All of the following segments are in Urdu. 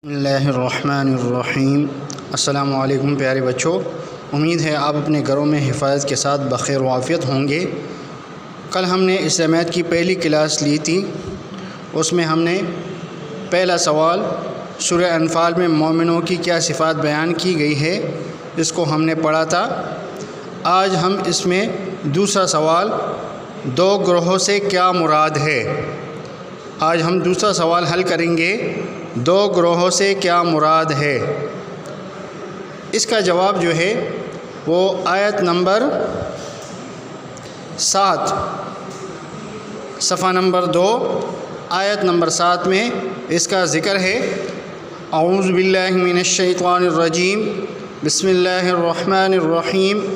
بسم اللہ الرحمن الرحیم۔ السلام علیکم پیارے بچوں، امید ہے آپ اپنے گھروں میں حفاظت کے ساتھ بخیر و عافیت ہوں گے۔ کل ہم نے اسلامیات کی پہلی کلاس لی تھی، اس میں ہم نے پہلا سوال سورہ انفال میں مومنوں کی کیا صفات بیان کی گئی ہے اس کو ہم نے پڑھا تھا۔ آج ہم اس میں دوسرا سوال دو گروہوں سے کیا مراد ہے، آج ہم دوسرا سوال حل کریں گے، دو گروہوں سے کیا مراد ہے۔ اس کا جواب جو ہے وہ آیت نمبر 7 صفحہ نمبر 2 آیت نمبر 7 میں اس کا ذکر ہے۔ اعوذ باللہ من الشیطان الرجیم، بسم اللہ الرحمن الرحیم۔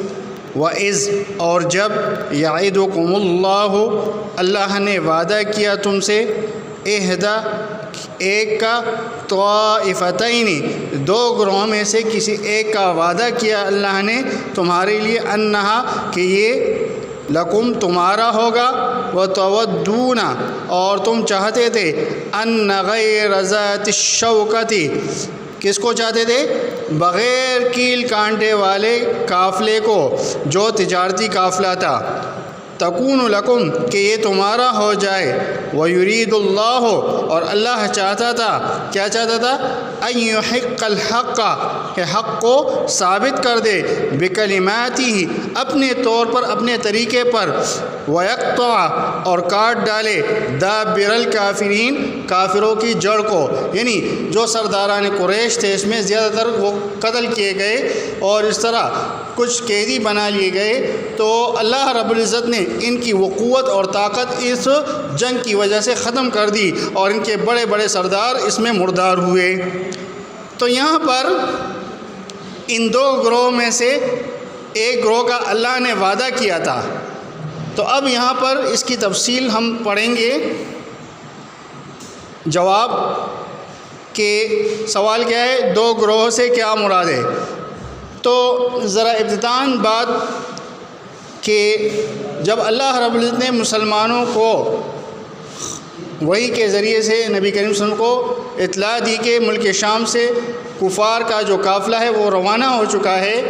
وَإِذْ اور جب یعدکم اللہ، اللہ نے وعدہ کیا تم سے، احدی ایک کا، طائفتین دو گروہوں میں سے کسی ایک کا وعدہ کیا اللہ نے تمہارے لیے، انہا کہ یہ لکم تمہارا ہوگا، وتودون اور تم چاہتے تھے، ان غیر ذات الشوکۃ کس کو چاہتے تھے؟ بغیر کیل کانٹے والے قافلے کو، جو تجارتی قافلہ تھا، تکون لکم کہ یہ تمہارا ہو جائے، ویرید اللہ اور اللہ چاہتا تھا، کیا چاہتا تھا؟ ان یحق الحق کہ حق کو ثابت کر دے، بکلماتہ اپنے طور پر، اپنے طریقے پر، ویقطع اور کاٹ ڈالے، دابر الکافرین کافروں کی جڑ کو، یعنی جو سرداران قریش تھے اس میں زیادہ تر وہ قتل کیے گئے اور اس طرح کچھ قیدی بنا لیے گئے، تو اللہ رب العزت نے ان کی وہ قوت اور طاقت اس جنگ کی وجہ سے ختم کر دی اور ان کے بڑے بڑے سردار اس میں مردار ہوئے۔ تو یہاں پر ان دو گروہ میں سے ایک گروہ کا اللہ نے وعدہ کیا تھا، تو اب یہاں پر اس کی تفصیل ہم پڑھیں گے۔ جواب کہ سوال کیا ہے، دو گروہ سے کیا مراد ہے؟ تو ذرا ابتداءً بات کہ جب اللہ رب العزت نے مسلمانوں کو وحی کے ذریعے سے نبی کریم صلی اللہ علیہ وسلم کو اطلاع دی کہ ملک شام سے کفار کا جو قافلہ ہے وہ روانہ ہو چکا ہے،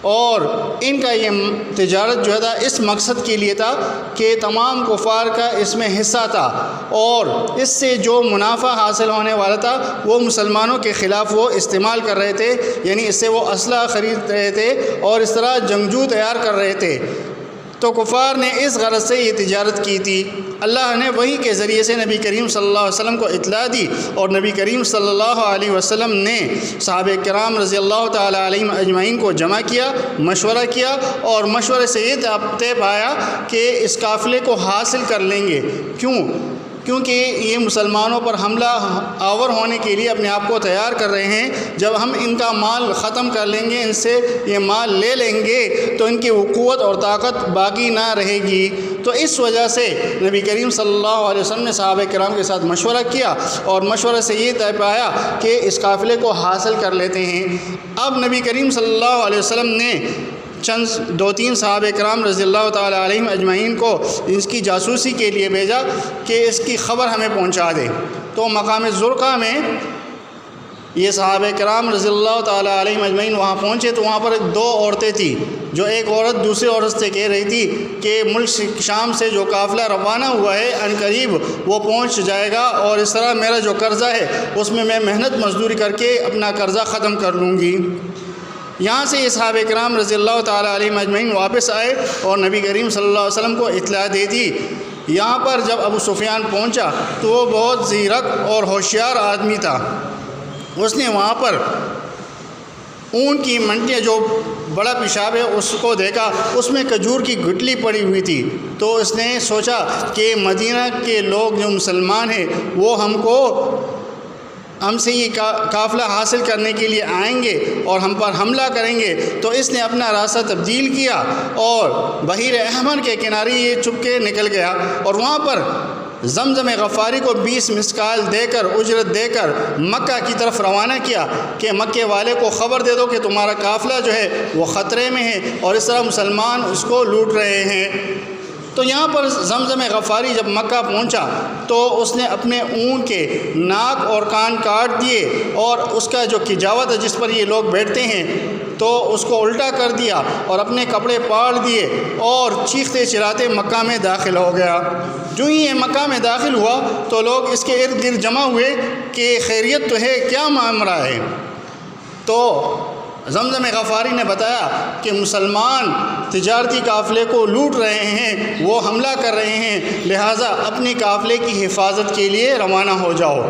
اور ان کا یہ تجارت جو تھا اس مقصد کے لیے تھا کہ تمام کفار کا اس میں حصہ تھا، اور اس سے جو منافع حاصل ہونے والا تھا وہ مسلمانوں کے خلاف وہ استعمال کر رہے تھے، یعنی اس سے وہ اسلحہ خرید رہے تھے اور اس طرح جنگجو تیار کر رہے تھے۔ تو کفار نے اس غرض سے یہ تجارت کی تھی۔ اللہ نے وحی کے ذریعے سے نبی کریم صلی اللہ علیہ وسلم کو اطلاع دی، اور نبی کریم صلی اللہ علیہ وسلم نے صحابہ کرام رضی اللہ تعالی علیہم اجمعین کو جمع کیا، مشورہ کیا، اور مشورے سے یہ طے پایا کہ اس قافلے کو حاصل کر لیں گے۔ کیونکہ یہ مسلمانوں پر حملہ آور ہونے کے لیے اپنے آپ کو تیار کر رہے ہیں، جب ہم ان کا مال ختم کر لیں گے، ان سے یہ مال لے لیں گے تو ان کی قوت اور طاقت باقی نہ رہے گی۔ تو اس وجہ سے نبی کریم صلی اللہ علیہ وسلم نے صحابہ کرام کے ساتھ مشورہ کیا، اور مشورے سے یہ طے پایا کہ اس قافلے کو حاصل کر لیتے ہیں۔ اب نبی کریم صلی اللہ علیہ وسلم نے دو تین صحابہ کرام رضی اللہ تعالی علیہم اجمعین کو اس کی جاسوسی کے لیے بھیجا کہ اس کی خبر ہمیں پہنچا دے۔ تو مقام زرقہ میں یہ صحابہ کرام رضی اللہ تعالی علیہم اجمعین وہاں پہنچے، تو وہاں پر دو عورتیں تھیں، جو ایک عورت دوسری عورت سے کہہ رہی تھی کہ ملک شام سے جو قافلہ روانہ ہوا ہے ان قریب وہ پہنچ جائے گا، اور اس طرح میرا جو قرضہ ہے اس میں محنت مزدوری کر کے اپنا قرضہ ختم کر لوں گی۔ یہاں سے یہ صحابہ کرام رضی اللہ تعالی علیہم اجمعین واپس آئے اور نبی کریم صلی اللہ علیہ وسلم کو اطلاع دے دی۔ یہاں پر جب ابو سفیان پہنچا تو وہ بہت زیرک اور ہوشیار آدمی تھا، اس نے وہاں پر اون کی منڈیاں جو بڑا پیشاب ہے اس کو دیکھا، اس میں کھجور کی گٹلی پڑی ہوئی تھی، تو اس نے سوچا کہ مدینہ کے لوگ جو مسلمان ہیں وہ ہم سے یہ قافلہ حاصل کرنے کے لیے آئیں گے اور ہم پر حملہ کریں گے، تو اس نے اپنا راستہ تبدیل کیا اور بحیر احمر کے کنارے یہ چھپ کے نکل گیا، اور وہاں پر زمزم غفاری کو 20 مسکال دے کر، اجرت دے کر مکہ کی طرف روانہ کیا کہ مکے والے کو خبر دے دو کہ تمہارا قافلہ جو ہے وہ خطرے میں ہے اور اس طرح مسلمان اس کو لوٹ رہے ہیں۔ تو یہاں پر زمزم غفاری جب مکہ پہنچا تو اس نے اپنے اونٹ کے ناک اور کان کاٹ دیے اور اس کا جو کجاوت ہے جس پر یہ لوگ بیٹھتے ہیں تو اس کو الٹا کر دیا اور اپنے کپڑے پاڑ دیے اور چیختے چلاتے مکہ میں داخل ہو گیا۔ جو ہی یہ مکہ میں داخل ہوا تو لوگ اس کے ارد گرد جمع ہوئے کہ خیریت تو ہے، کیا معاملہ ہے؟ تو زمزم غفاری نے بتایا کہ مسلمان تجارتی قافلے کو لوٹ رہے ہیں، وہ حملہ کر رہے ہیں، لہٰذا اپنے قافلے کی حفاظت کے لیے روانہ ہو جاؤ۔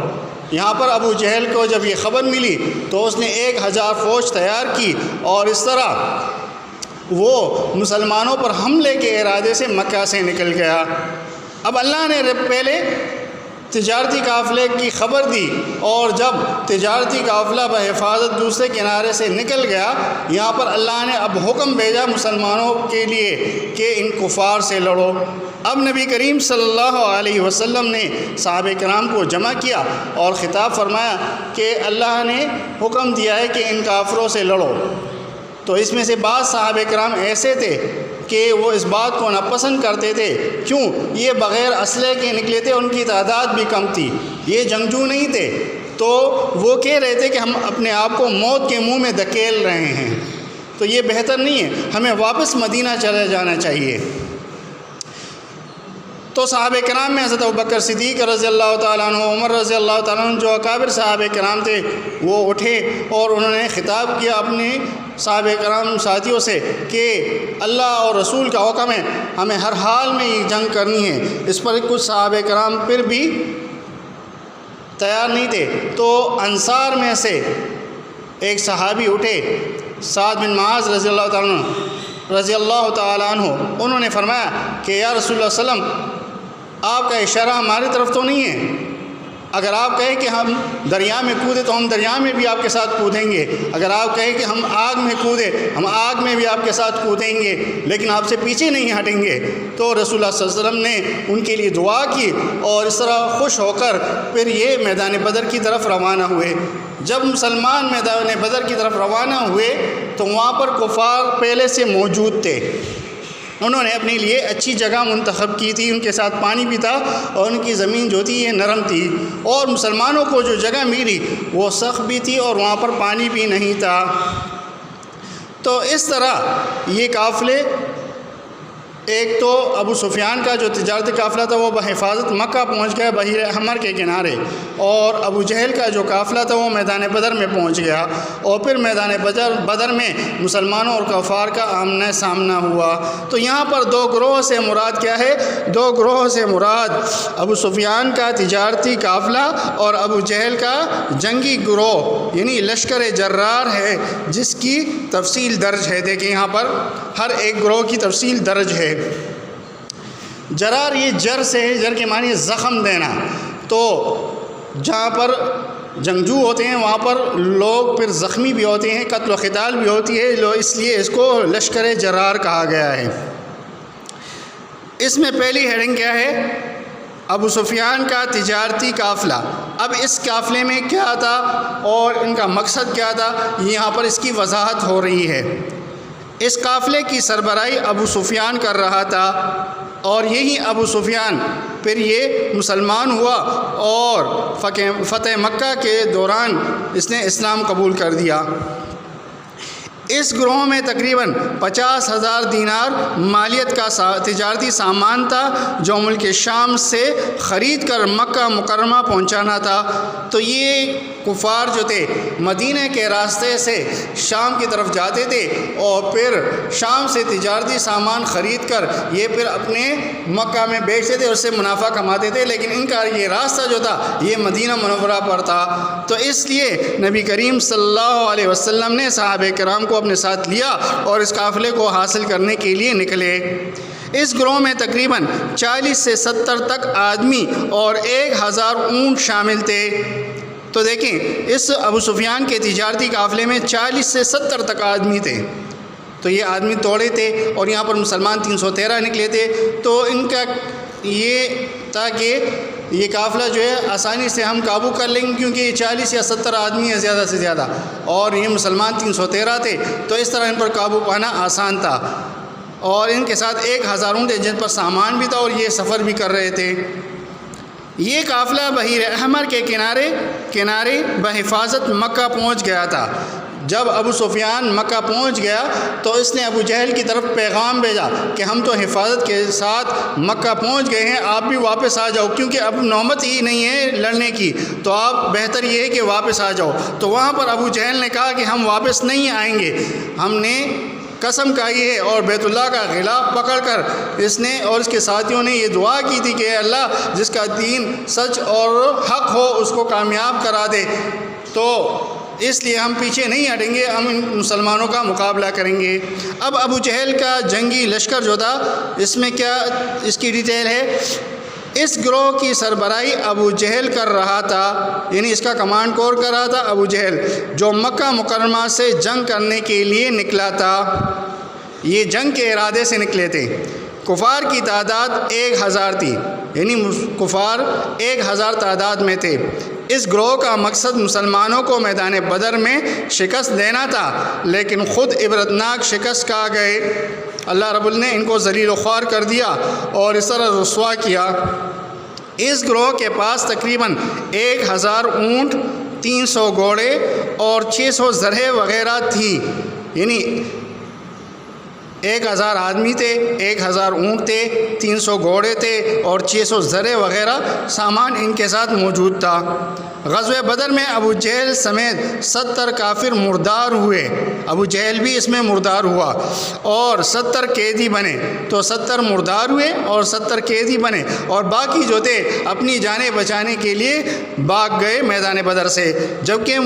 یہاں پر ابو جہل کو جب یہ خبر ملی تو اس نے 1000 فوج تیار کی اور اس طرح وہ مسلمانوں پر حملے کے ارادے سے مکہ سے نکل گیا۔ اب اللہ نے پہلے تجارتی قافلے کی خبر دی اور جب تجارتی قافلہ بحفاظت دوسرے کنارے سے نکل گیا، یہاں پر اللہ نے اب حکم بھیجا مسلمانوں کے لیے کہ ان کفار سے لڑو۔ اب نبی کریم صلی اللہ علیہ وسلم نے صحابہ کرام کو جمع کیا اور خطاب فرمایا کہ اللہ نے حکم دیا ہے کہ ان کافروں سے لڑو۔ تو اس میں سے بعض صحابہ کرام ایسے تھے کہ وہ اس بات کو ناپسند کرتے تھے، کیوں؟ یہ بغیر اسلحے کے نکلے تھے، ان کی تعداد بھی کم تھی، یہ جنگجو نہیں تھے، تو وہ کہہ رہے تھے کہ ہم اپنے آپ کو موت کے منہ میں دھکیل رہے ہیں، تو یہ بہتر نہیں ہے، ہمیں واپس مدینہ چلے جانا چاہیے۔ تو صحابہ کرام میں حضرت ابوبکر صدیق رضی اللہ تعالیٰ عنہ، عمر رضی اللہ تعالیٰ عنہ جو اکابر صحابہ کرام تھے وہ اٹھے اور انہوں نے خطاب کیا اپنے صحابہ کرام ساتھیوں سے کہ اللہ اور رسول کا حکم ہے، ہمیں ہر حال میں یہ جنگ کرنی ہے۔ اس پر کچھ صحابہ کرام پھر بھی تیار نہیں تھے، تو انصار میں سے ایک صحابی اٹھے، سعد بن معاذ رضی اللہ تعالیٰ عنہ، انہوں نے فرمایا کہ یا رسول اللہ صلی اللہ علیہ وسلم، آپ کا اشارہ ہماری طرف تو نہیں ہے، اگر آپ کہیں کہ ہم دریا میں کودیں تو ہم دریا میں بھی آپ کے ساتھ کودیں گے، اگر آپ کہیں کہ ہم آگ میں کودیں ہم آگ میں بھی آپ کے ساتھ کودیں گے، لیکن آپ سے پیچھے نہیں ہٹیں گے۔ تو رسول اللہ صلی اللہ علیہ وسلم نے ان کے لیے دعا کی اور اس طرح خوش ہو کر پھر یہ میدان بدر کی طرف روانہ ہوئے۔ جب مسلمان میدان بدر کی طرف روانہ ہوئے تو وہاں پر کفار پہلے سے موجود تھے، انہوں نے اپنے لیے اچھی جگہ منتخب کی تھی، ان کے ساتھ پانی بھی تھا اور ان کی زمین جو تھی یہ نرم تھی، اور مسلمانوں کو جو جگہ ملی وہ سخت بھی تھی اور وہاں پر پانی بھی نہیں تھا۔ تو اس طرح یہ قافلے، ایک تو ابو سفیان کا جو تجارتی قافلہ تھا وہ بحفاظت مکہ پہنچ گیا بحیر احمر کے کنارے، اور ابو جہل کا جو قافلہ تھا وہ میدان بدر میں پہنچ گیا، اور پھر میدان بدر میں مسلمانوں اور کفار کا آمنا سامنا ہوا۔ تو یہاں پر دو گروہ سے مراد کیا ہے؟ دو گروہ سے مراد ابو سفیان کا تجارتی قافلہ اور ابو جہل کا جنگی گروہ یعنی لشکر جرار ہے، جس کی تفصیل درج ہے۔ دیکھیں یہاں پر ہر ایک گروہ کی تفصیل درج ہے۔ جرار یہ جر سے ہے، جر کے معنی زخم دینا، تو جہاں پر جنگجو ہوتے ہیں وہاں پر لوگ پھر زخمی بھی ہوتے ہیں، قتل و قتال بھی ہوتی ہے، اس لیے اس کو لشکر جرار کہا گیا ہے۔ اس میں پہلی ہیڈنگ کیا ہے؟ ابو سفیان کا تجارتی قافلہ۔ اب اس قافلے میں کیا تھا اور ان کا مقصد کیا تھا، یہاں پر اس کی وضاحت ہو رہی ہے۔ اس قافلے کی سربراہی ابو سفیان کر رہا تھا، اور یہی ابو سفیان پھر یہ مسلمان ہوا اور فتح مکہ کے دوران اس نے اسلام قبول کر دیا۔ اس گروہ میں تقریباً 50,000 دینار مالیت کا تجارتی سامان تھا جو ملک شام سے خرید کر مکہ مکرمہ پہنچانا تھا۔ تو یہ کفار جو تھے مدینہ کے راستے سے شام کی طرف جاتے تھے اور پھر شام سے تجارتی سامان خرید کر یہ پھر اپنے مکہ میں بیچتے تھے، اس سے منافع کماتے تھے، لیکن ان کا یہ راستہ جو تھا یہ مدینہ منورہ پر تھا۔ تو اس لیے نبی کریم صلی اللہ علیہ وسلم نے صحابہ کرام کو اپنے ساتھ لیا اور اس قافلے کو حاصل کرنے کے لیے نکلے۔ اس گروہ میں تقریباً 40 سے 70 تک آدمی اور 1000 اونٹ شامل تھے۔ تو دیکھیں اس ابو سفیان کے تجارتی قافلے میں 40 سے 70 تک آدمی تھے، تو یہ آدمی توڑے تھے، اور یہاں پر مسلمان 313 نکلے تھے۔ تو ان کا یہ تھا کہ یہ قافلہ جو ہے آسانی سے ہم قابو کر لیں گے، کیونکہ یہ 40 یا 70 آدمی ہے زیادہ سے زیادہ، اور یہ مسلمان 313 تھے، تو اس طرح ان پر قابو پانا آسان تھا۔ اور ان کے ساتھ 1000 اونٹ جن پر سامان بھی تھا اور یہ سفر بھی کر رہے تھے۔ یہ قافلہ بحیر احمر کے کنارے بحفاظت مکہ پہنچ گیا تھا۔ جب ابو سفیان مکہ پہنچ گیا تو اس نے ابو جہل کی طرف پیغام بھیجا کہ ہم تو حفاظت کے ساتھ مکہ پہنچ گئے ہیں، آپ بھی واپس آ جاؤ، کیونکہ اب نوبت ہی نہیں ہے لڑنے کی، تو آپ بہتر یہ ہے کہ واپس آ جاؤ۔ تو وہاں پر ابو جہل نے کہا کہ ہم واپس نہیں آئیں گے، ہم نے قسم کھائی ہے، اور بیت اللہ کا غلاف پکڑ کر اس نے اور اس کے ساتھیوں نے یہ دعا کی تھی کہ اے اللہ جس کا دین سچ اور حق ہو اس کو کامیاب کرا دے، تو اس لیے ہم پیچھے نہیں ہٹیں گے، ہم ان مسلمانوں کا مقابلہ کریں گے۔ اب ابو جہل کا جنگی لشکر جو تھا، اس میں کیا اس کی ڈیٹیل ہے، اس گروہ کی سربراہی ابو جہل کر رہا تھا، یعنی اس کا کمانڈ کور کر رہا تھا ابو جہل، جو مکہ مکرمہ سے جنگ کرنے کے لیے نکلا تھا۔ یہ جنگ کے ارادے سے نکلے تھے۔ کفار کی تعداد 1000 تھی، یعنی کفار 1000 تعداد میں تھے۔ اس گروہ کا مقصد مسلمانوں کو میدان بدر میں شکست دینا تھا، لیکن خود عبرتناک شکست کھا گئے۔ اللہ رب العزت نے ان کو ذلیل و خوار کر دیا اور اس طرح رسوا کیا۔ اس گروہ کے پاس تقریباً 1000 اونٹ، 300 گھوڑے اور 600 زرہیں وغیرہ تھی، یعنی 1000 آدمی تھے، 1000 اونٹ تھے، 300 گھوڑے تھے اور 600 زرہیں وغیرہ سامان ان کے ساتھ موجود تھا۔ غزوہ بدر میں ابو جہل سمیت 70 کافر مردار ہوئے، ابو جہل بھی اس میں مردار ہوا، اور 70 قیدی بنے، تو 70 مردار ہوئے اور 70 قیدی بنے، اور باقی جو تھے اپنی جانیں بچانے کے لیے بھاگ گئے میدان بدر سے، جبکہ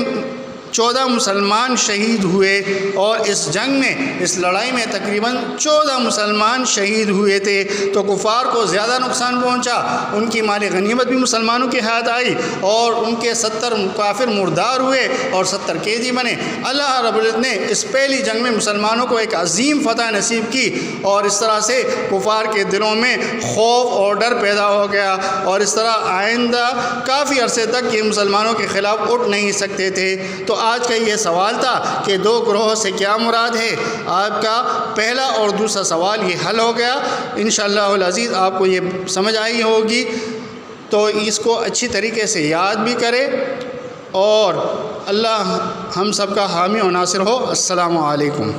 14 مسلمان شہید ہوئے، اور اس جنگ میں اس لڑائی میں تقریباً 14 مسلمان شہید ہوئے تھے۔ تو کفار کو زیادہ نقصان پہنچا، ان کی مال غنیمت بھی مسلمانوں کے ہاتھ آئی، اور ان کے 70 کافر مردار ہوئے اور 70 قیدی بنے۔ اللہ رب العزت نے اس پہلی جنگ میں مسلمانوں کو ایک عظیم فتح نصیب کی، اور اس طرح سے کفار کے دلوں میں خوف اور ڈر پیدا ہو گیا، اور اس طرح آئندہ کافی عرصے تک یہ مسلمانوں کے خلاف اٹھ نہیں سکتے تھے۔ تو آج کا یہ سوال تھا کہ 2 گروہ سے کیا مراد ہے، آپ کا پہلا اور دوسرا سوال یہ حل ہو گیا۔ انشاءاللہ العزیز آپ کو یہ سمجھ آئی ہوگی، تو اس کو اچھی طریقے سے یاد بھی کرے، اور اللہ ہم سب کا حامی و ناصر ہو۔ السلام علیکم۔